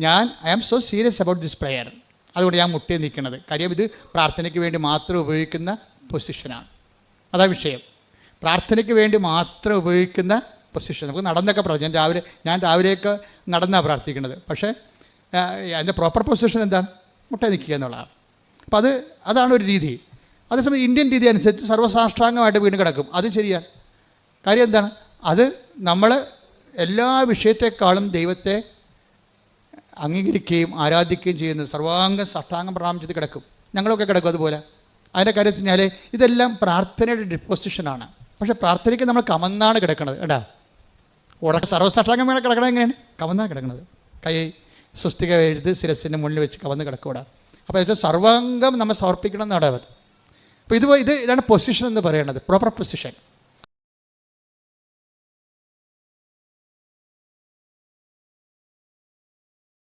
I am so serious about this prayer. അതുകൊണ്ട് ഞാൻ മുട്ടി നിൽക്കുന്നത്. കാര്യം ഇത് പ്രാർത്ഥനയ്ക്ക് വേണ്ടി മാത്രം ഉപയോഗിക്കുന്ന പൊസിഷനാണ്. അതാ വിഷയം. പ്രാർത്ഥനയ്ക്ക് വേണ്ടി മാത്രം ഉപയോഗിക്കുന്ന പൊസിഷൻ. നമുക്ക് നടന്നൊക്കെ പ്രാർത്ഥിക്കാം. ഞാൻ രാവിലെയൊക്കെ നടന്നാണ് പ്രാർത്ഥിക്കുന്നത്. പക്ഷേ അതിൻ്റെ പ്രോപ്പർ പൊസിഷൻ എന്താണ്? മുട്ട നിൽക്കുക എന്നുള്ളതാണ്. അപ്പോൾ അതാണ് ഒരു രീതി. അതേസമയം ഇന്ത്യൻ രീതി അനുസരിച്ച് സർവ്വസാഷ്ടാംഗമായിട്ട് വീണ് കിടക്കും. അതും ശരിയാണ്. കാര്യം എന്താണ്? അത് നമ്മൾ എല്ലാ വിഷയത്തെക്കാളും ദൈവത്തെ അംഗീകരിക്കുകയും ആരാധിക്കുകയും ചെയ്യുന്നത് സർവാംഗ സാഷ്ടാംഗം പ്രണാമം ചെയ്ത് കിടക്കും. ഞങ്ങളൊക്കെ കിടക്കും അതുപോലെ. അതിൻ്റെ കാര്യത്തിൽ കഴിഞ്ഞാൽ ഇതെല്ലാം പ്രാർത്ഥനയുടെ ഡിപ്പോസിഷനാണ്. പക്ഷേ പ്രാർത്ഥനയ്ക്ക് നമ്മൾ കമന്നാണ് കിടക്കുന്നത്. കേട്ടാ, ഉറക്ക സർവ്വസാഷ്ടാംഗം വേണം കിടക്കണം. എങ്ങനെയാണ്? കമന്നാണ് കിടക്കുന്നത്. കൈ സ്വസ്തിക എഴുതി ശിരസിൻ്റെ മുന്നിൽ വെച്ച് കവന്ന് കിടക്കൂടാ. അപ്പോൾ ഇത് സർവാംഗം നമ്മൾ സമർപ്പിക്കണം എന്നാണ് അവർ. അപ്പോൾ ഇതാണ് പൊസിഷൻ എന്ന് പറയുന്നത്, പ്രോപ്പർ പൊസിഷൻ.